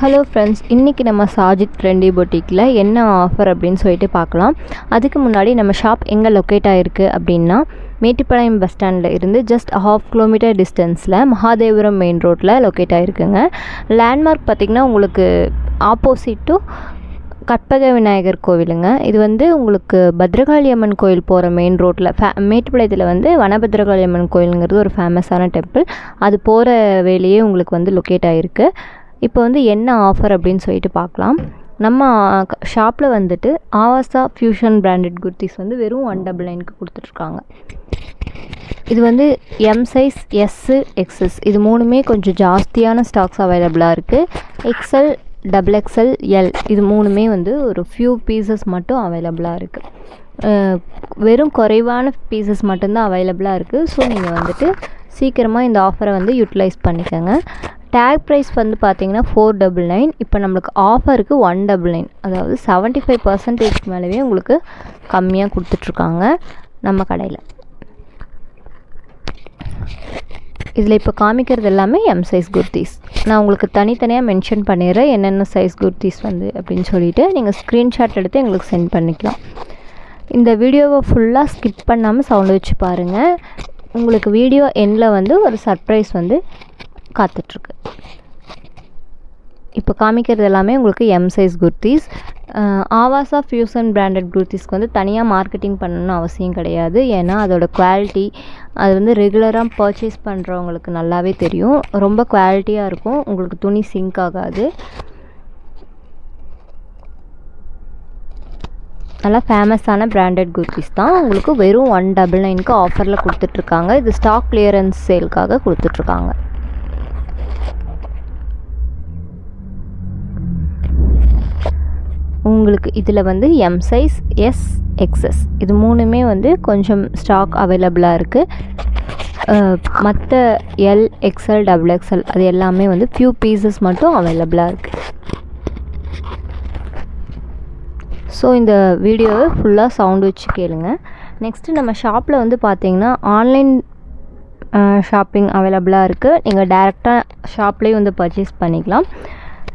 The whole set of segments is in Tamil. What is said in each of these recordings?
ஹலோ ஃப்ரெண்ட்ஸ், இன்றைக்கி நம்ம சாஜித் ட்ரெண்டி பொட்டிக்கில் என்ன ஆஃபர் அப்படின்னு சொல்லிட்டு பார்க்கலாம். அதுக்கு முன்னாடி நம்ம ஷாப் எங்கே லொக்கேட் ஆகிருக்கு அப்படின்னா, மேட்டுப்பாளையம் பஸ் ஸ்டாண்டில் இருந்து ஜஸ்ட் 1/2 கிலோமீட்டர் டிஸ்டன்ஸில் மகாதேவபுரம் மெயின் ரோட்டில் லொக்கேட் ஆகிருக்குங்க. லேண்ட்மார்க் பார்த்திங்கன்னா உங்களுக்கு ஆப்போசிட் டு கற்பக விநாயகர் கோவிலுங்க. இது வந்து உங்களுக்கு பத்ரகாளி அம்மன் கோயில் போகிற மெயின் ரோட்டில் மேட்டுப்பாளையத்தில் வந்து வனபத்ரகாளி அம்மன் கோயிலுங்கிறது ஒரு ஃபேமஸான டெம்பிள். அது போகிற வேலையே உங்களுக்கு வந்து லொக்கேட் ஆகிருக்கு. இப்போ வந்து என்ன ஆஃபர் அப்படின்னு சொல்லிட்டு பார்க்கலாம். நம்ம ஷாப்பில் வந்துட்டு ஆவாசா ஃபியூஷன் பிராண்டட் குர்த்திஸ் வந்து வெறும் 199க்கு கொடுத்துட்ருக்காங்க. இது வந்து எம் சைஸ், எஸ்ஸு, எக்ஸஸ் இது மூணுமே கொஞ்சம் ஜாஸ்தியான ஸ்டாக்ஸ் அவைலபிளாக இருக்குது. எக்ஸ்எல், XXL, எல் இது மூணுமே வந்து ஒரு ஃபியூ பீசஸ் மட்டும் அவைலபிளாக இருக்குது. வெறும் குறைவான பீசஸ் மட்டும்தான் அவைலபிளாக இருக்குது. ஸோ நீங்கள் வந்துட்டு சீக்கிரமாக இந்த ஆஃபரை வந்து யூட்டிலைஸ் பண்ணிக்கோங்க. டேக் ப்ரைஸ் வந்து பார்த்தீங்கன்னா 499. இப்போ நம்மளுக்கு ஆஃபருக்கு 199, அதாவது 75% மேலேயே உங்களுக்கு கம்மியாக கொடுத்துட்ருக்காங்க நம்ம கடையில். இதில் இப்போ காமிக்கிறது எல்லாமே எம் சைஸ் குர்த்திஸ். நான் உங்களுக்கு தனித்தனியாக மென்ஷன் பண்ணிடுறேன் என்னென்ன சைஸ் குர்த்திஸ் வந்து அப்படின்னு சொல்லிவிட்டு நீங்கள் ஸ்க்ரீன்ஷாட் எடுத்து எங்களுக்கு சென்ட் பண்ணிக்கலாம். இந்த வீடியோவை ஃபுல்லாக ஸ்கிப் பண்ணாமல் சவுண்ட் வச்சு பாருங்கள். உங்களுக்கு வீடியோ எண்டில் வந்து ஒரு சர்ப்ரைஸ் வந்து காத்துட்ருக்கு. இப்போ காமிக்கிறது எல்லாமே உங்களுக்கு M size kurtis. ஆவாசா fusion branded குர்த்திஸ்க்கு வந்து தனியாக மார்க்கெட்டிங் பண்ணணும்னு அவசியம் கிடையாது. ஏன்னா அதோட குவாலிட்டி அது வந்து ரெகுலராக பர்ச்சேஸ் பண்ணுறவங்களுக்கு நல்லாவே தெரியும். ரொம்ப குவாலிட்டியாக இருக்கும், உங்களுக்கு துணி சிங்க் ஆகாது. நல்லா ஃபேமஸான பிராண்டட் குர்த்திஸ் தான். உங்களுக்கு வெறும் 199க்கு ஆஃபரில் கொடுத்துட்ருக்காங்க. இது ஸ்டாக் கிளியரன்ஸ் சேலுக்காக கொடுத்துட்ருக்காங்க. உங்களுக்கு இதில் வந்து எம் சைஸ், எஸ், எக்ஸஸ் இது மூணுமே வந்து கொஞ்சம் ஸ்டாக் அவைலபிளாக இருக்குது. மற்ற எல், எக்ஸ்எல், XXL அது எல்லாமே வந்து ஃபியூ பீசஸ் மட்டும் அவைலபிளாக இருக்குது. ஸோ இந்த வீடியோவை ஃபுல்லாக சவுண்ட் வச்சு கேளுங்க. நெக்ஸ்ட்டு நம்ம ஷாப்பில் வந்து பார்த்திங்கன்னா ஆன்லைன் ஷாப்பிங் அவைலபிளாக இருக்குது. நீங்கள் டைரெக்டாக ஷாப்லேயே வந்து பர்ச்சேஸ் பண்ணிக்கலாம்.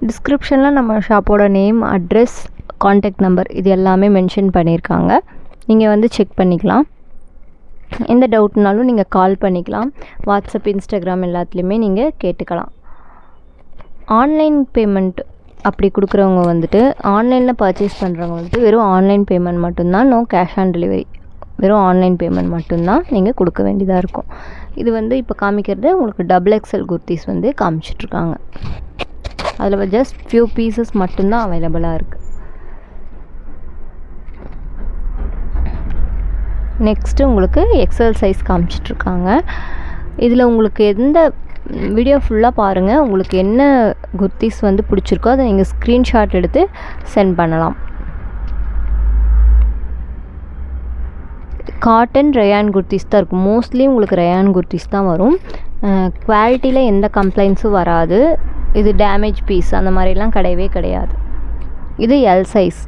டிஸ்கிரிப்ஷனில் நம்ம ஷாப்போட நேம், அட்ரஸ், கான்டாக்ட் நம்பர் இது எல்லாமே மென்ஷன் பண்ணியிருக்காங்க. நீங்கள் வந்து செக் பண்ணிக்கலாம். எந்த டவுட்னாலும் நீங்கள் கால் பண்ணிக்கலாம். வாட்ஸ்அப், இன்ஸ்டாகிராம் எல்லாத்துலேயுமே நீங்கள் கேட்டுக்கலாம். ஆன்லைன் பேமெண்ட் அப்படி கொடுக்குறவங்க வந்துட்டு ஆன்லைனில் பர்ச்சேஸ் பண்ணுறவங்க வந்துட்டு வெறும் ஆன்லைன் பேமெண்ட் மட்டும்தான், நோ கேஷ் ஆன் டெலிவரி. வெறும் ஆன்லைன் பேமெண்ட் மட்டும்தான் நீங்கள் கொடுக்க வேண்டியதாக இருக்கும். இது வந்து இப்போ காமிக்கிறது உங்களுக்கு XXL குர்த்திஸ் வந்து காமிச்சிட்ருக்காங்க. அதில் ஜஸ்ட் ஃபியூ பீசஸ் மட்டும்தான் அவைலபிளாக இருக்குது. நெக்ஸ்ட்டு உங்களுக்கு எக்ஸ்எல் சைஸ் காமிச்சிட்ருக்காங்க. இதில் உங்களுக்கு எந்த வீடியோ ஃபுல்லாக பாருங்கள். உங்களுக்கு என்ன குர்த்திஸ் வந்து பிடிச்சிருக்கோ அதை நீங்கள் ஸ்க்ரீன்ஷாட் எடுத்து சென்ட் பண்ணலாம். காட்டன், ரயான் குர்த்திஸ் தான் இருக்கும். மோஸ்ட்லி உங்களுக்கு ரயான் குர்த்திஸ் தான் வரும். குவாலிட்டியில் எந்த கம்ப்ளைண்ட்ஸும் வராது. இது டேமேஜ் பீஸ் அந்த மாதிரிலாம் கிடையவே கிடையாது. இது எல் சைஸ்.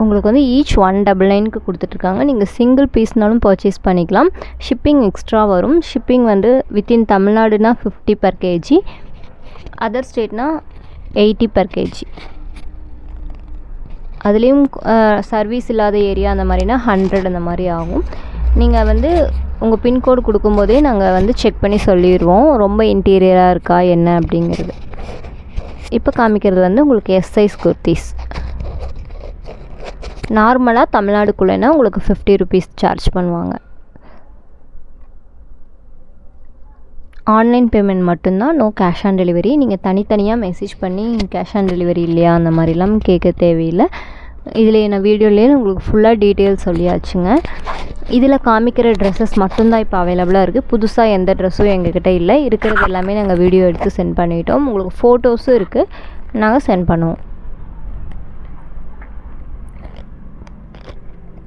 உங்களுக்கு வந்து ஈச் 199க்கு கொடுத்துட்ருக்காங்க. நீங்கள் சிங்கிள் பீஸ்னாலும் பர்ச்சேஸ் பண்ணிக்கலாம். ஷிப்பிங் எக்ஸ்ட்ரா வரும். ஷிப்பிங் வந்து வித்தின் தமிழ்நாடுனா 50 per kg, அதர் ஸ்டேட்னா 80 per kg. அதுலேயும் சர்வீஸ் இல்லாத ஏரியா அந்த மாதிரினா 100 அந்த மாதிரி ஆகும். நீங்கள் வந்து உங்கள் பின்கோடு கொடுக்கும்போதே நாங்கள் வந்து செக் பண்ணி சொல்லிடுவோம் ரொம்ப இன்டீரியராக இருக்கா என்ன அப்படிங்கிறது. இப்போ காமிக்கிறது வந்து உங்களுக்கு எஸ் சைஸ் குர்த்திஸ். நார்மலாக தமிழ்நாடுக்குள்ளேனா உங்களுக்கு 50 rupees சார்ஜ் பண்ணுவாங்க. ஆன்லைன் பேமெண்ட் மட்டும்தான், நோ கேஷ் ஆன் டெலிவரி. நீங்கள் தனித்தனியாக மெசேஜ் பண்ணி கேஷ் ஆன் டெலிவரி இல்லையா அந்த மாதிரிலாம் கேட்க தேவையில்லை. இதில் என்ன வீடியோலேயே உங்களுக்கு ஃபுல்லாக டீட்டெயில்ஸ் சொல்லியாச்சுங்க. இதில் காமிக்கிற ட்ரெஸ்ஸஸ் மட்டும்தான் இப்போ அவைலபிளாக இருக்குது. புதுசாக எந்த ட்ரெஸ்ஸும் எங்ககிட்ட இல்லை. இருக்கிறது எல்லாமே நாங்கள் வீடியோ எடுத்து சென்ட் பண்ணிட்டோம். உங்களுக்கு ஃபோட்டோஸும் இருக்குது, நாங்கள் சென்ட் பண்ணுவோம்.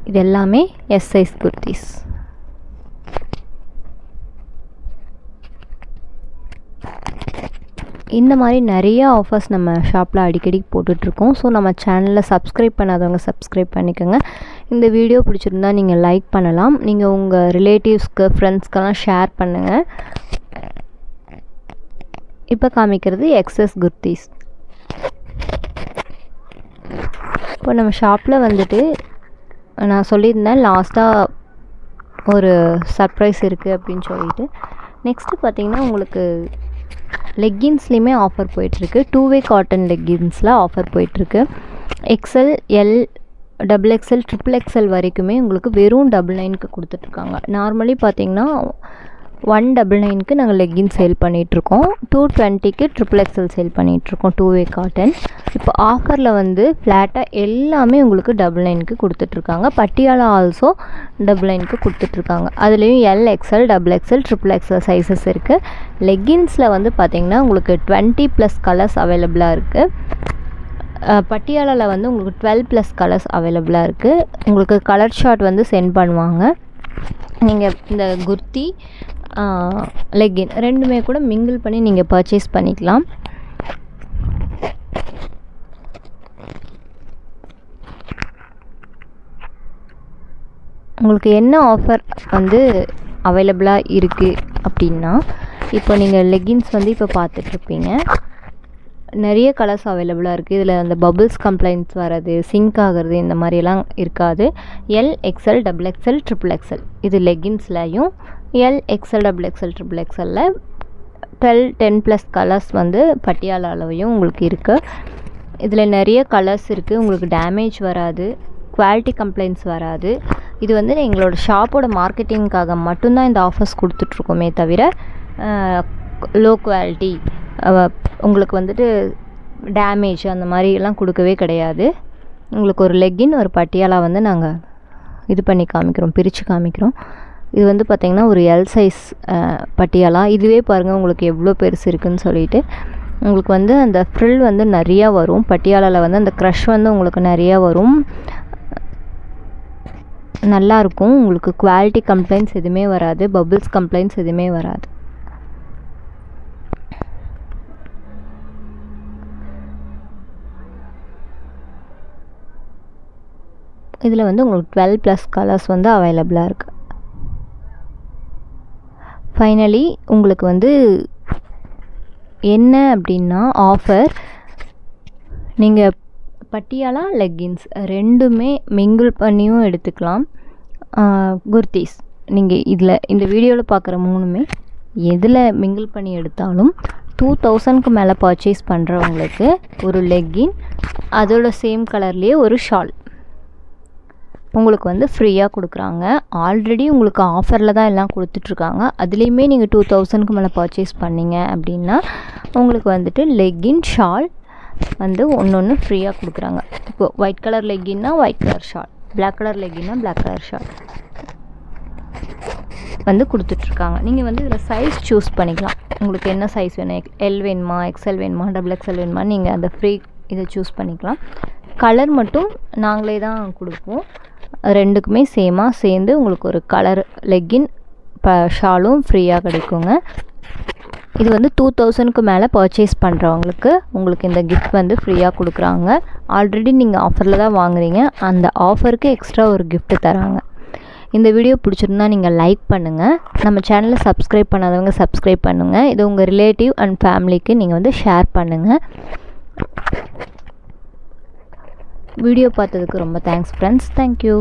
இது எல்லாமே எஸ் சைஸ் குர்த்திஸ். இந்த மாதிரி நிறைய ஆஃபர்ஸ் நம்ம ஷாப்பில் அடிக்கடி போட்டுட்ருக்கோம். ஸோ நம்ம சேனலில் சப்ஸ்கிரைப் பண்ணாதவங்க சப்ஸ்கிரைப் பண்ணிக்கோங்க. இந்த வீடியோ பிடிச்சிருந்தா நீங்கள் லைக் பண்ணலாம். நீங்கள் உங்கள் ரிலேட்டிவ்ஸ்க்கு, ஃப்ரெண்ட்ஸ்க்கெல்லாம் ஷேர் பண்ணுங்கள். இப்போ காமிக்கிறது எக்ஸஸ் குர்த்திஸ். இப்போ நம்ம ஷாப்பில் வந்துட்டு நான் சொல்லியிருந்தேன் லாஸ்ட்டாக ஒரு சர்ப்ரைஸ் இருக்குது அப்படின்னு சொல்லிட்டு. நெக்ஸ்ட்டு பார்த்திங்கன்னா உங்களுக்கு லெக்கின்ஸ்லேயுமே ஆஃபர் போயிட்டுருக்கு. 2-வே காட்டன் லெக்கின்ஸில் ஆஃபர் போயிட்டுருக்கு. எக்ஸல், எல், XXL, XXL வரைக்குமே உங்களுக்கு வெறும் 99க்கு கொடுத்துட்ருக்காங்க. நார்மலி பார்த்திங்கன்னா 199க்கு நாங்கள் லெக்கின் சேல் பண்ணிகிட்ருக்கோம். 220க்கு XXL சேல் பண்ணிகிட்ருக்கோம் 2-வே காட்டன். இப்போ ஆஃபரில் வந்து ஃப்ளாட்டாக எல்லாமே உங்களுக்கு 99க்கு கொடுத்துட்ருக்காங்க. பட்டியாலா ஆல்சோ 99க்கு கொடுத்துட்ருக்காங்க. அதுலேயும் L, XL, XXL, XXL sizes இருக்குது. லெக்கின்ஸில் வந்து பார்த்திங்கன்னா உங்களுக்கு 20+ கலர்ஸ் அவைலபிளாக இருக்குது. பட்டியாலாவில் வந்து உங்களுக்கு 12+ கலர்ஸ் அவைலபிளாக இருக்குது. உங்களுக்கு கலர் ஷார்ட் வந்து சென்ட் பண்ணுவாங்க. நீங்கள் இந்த குர்த்தி, லெக்கின் ரெண்டுமே கூட மிங்கிள் பண்ணி நீங்கள் பர்ச்சேஸ் பண்ணிக்கலாம். உங்களுக்கு என்ன ஆஃபர் வந்து அவைலபிளாக இருக்குது அப்படின்னா, இப்போ நீங்கள் லெக்கின்ஸ் வந்து இப்போ பார்த்துட்ருப்பீங்க. நிறைய கலர்ஸ் அவைலபிளாக இருக்குது. இதில் அந்த பபிள்ஸ் கம்ப்ளைண்ட்ஸ் வர்றது, சிங்க் ஆகிறது இந்த மாதிரியெல்லாம் இருக்காது. எல், XL, XXL, XXL இது லெக்கின்ஸ்லையும். எல், XL, XXL, XXLல 10+ கலர்ஸ் வந்து பட்டியாலாலையும் உங்களுக்கு இருக்குது. இதில் நிறைய கலர்ஸ் இருக்குது. உங்களுக்கு டேமேஜ் வராது, குவாலிட்டி கம்ப்ளைண்ட்ஸ் வராது. இது வந்து எங்களோட ஷாப்போட மார்க்கெட்டிங்காக மட்டும்தான் இந்த ஆஃபர்ஸ் கொடுத்துட்ருக்கோமே தவிர லோ குவாலிட்டி உங்களுக்கு வந்துட்டு டேமேஜ் அந்த மாதிரிலாம் கொடுக்கவே கிடையாது. உங்களுக்கு ஒரு லெக்கின், ஒரு பட்டியாலா வந்து நாங்கள் இது பண்ணி காமிக்கிறோம், பிரித்து காமிக்கிறோம். இது வந்து பார்த்திங்கன்னா ஒரு எல் சைஸ் பட்டியாலா. இதுவே பாருங்கள் உங்களுக்கு எவ்வளோ பெருசு இருக்குதுன்னு சொல்லிட்டு. உங்களுக்கு வந்து அந்த ஃப்ரில் வந்து நிறையா வரும். பட்டியாலாவில் வந்து அந்த க்ரஷ் வந்து உங்களுக்கு நிறையா வரும். நல்லாயிருக்கும். உங்களுக்கு குவாலிட்டி கம்ப்ளைண்ட்ஸ் எதுவுமே வராது, பபிள்ஸ் கம்ப்ளைண்ட்ஸ் எதுவுமே வராது. இதில் வந்து உங்களுக்கு 12+ கலர்ஸ் வந்து அவைலபிளாக இருக்குது. ஃபைனலி உங்களுக்கு வந்து என்ன அப்படின்னா ஆஃபர், நீங்கள் பட்டியாலா, லெக்கின்ஸ் ரெண்டுமே மிங்கிள் பண்ணியும் எடுத்துக்கலாம். குர்த்திஸ் நீங்கள் இதில் இந்த வீடியோவில் பார்க்குற 3மே எதில் மிங்கிள் பண்ணி எடுத்தாலும் 2000க்கு மேலே பர்ச்சேஸ் பண்ணுறவங்களுக்கு ஒரு லெக்கின், அதோட சேம் கலர்லேயே ஒரு ஷால் உங்களுக்கு வந்து ஃப்ரீயாக கொடுக்குறாங்க. ஆல்ரெடி உங்களுக்கு ஆஃபரில் தான் எல்லாம் கொடுத்துட்ருக்காங்க. அதுலேயுமே நீங்கள் 2000க்கு மேலே பர்ச்சேஸ் பண்ணிங்க அப்படின்னா உங்களுக்கு வந்துட்டு லெக்கின், ஷால் வந்து ஒன்று ஃப்ரீயாக கொடுக்குறாங்க. இப்போது ஒயிட் கலர் லெக்கின்னா white colour shawl, black colour லெக்கின்னா பிளாக் கலர் ஷால் வந்து கொடுத்துட்ருக்காங்க. நீங்கள் வந்து இதில் சைஸ் சூஸ் பண்ணிக்கலாம். உங்களுக்கு என்ன சைஸ் வேணும், எல் வேணுமா, XL வேணுமா, XXL வேணுமா, நீங்கள் அந்த ஃப்ரீ இதை சூஸ் பண்ணிக்கலாம். கலர் மட்டும் நாங்களே தான் கொடுப்போம். ரெண்டுக்குமே சேமாக சேர்ந்து உங்களுக்கு ஒரு கலர் லெக்கின் ஷாலும் ஃப்ரீயாக கிடைக்குங்க. இது வந்து 2000க்கு மேலே பர்ச்சேஸ் பண்ணுறவங்களுக்கு உங்களுக்கு இந்த கிஃப்ட் வந்து ஃப்ரீயாக கொடுக்குறாங்க. ஆல்ரெடி நீங்கள் ஆஃபரில் தான் வாங்குறீங்க, அந்த ஆஃபருக்கு எக்ஸ்ட்ரா ஒரு கிஃப்ட் தராங்க. இந்த வீடியோ பிடிச்சிருந்தா நீங்கள் லைக் பண்ணுங்கள். நம்ம சேனலை சப்ஸ்கிரைப் பண்ணாதவங்க சப்ஸ்கிரைப் பண்ணுங்கள். இது உங்கள் ரிலேட்டிவ் அண்ட் ஃபேமிலிக்கு நீங்கள் வந்து ஷேர் பண்ணுங்கள். வீடியோ பார்த்ததுக்கு ரொம்ப தேங்க்ஸ் ஃப்ரெண்ட்ஸ். தேங்க்யூ.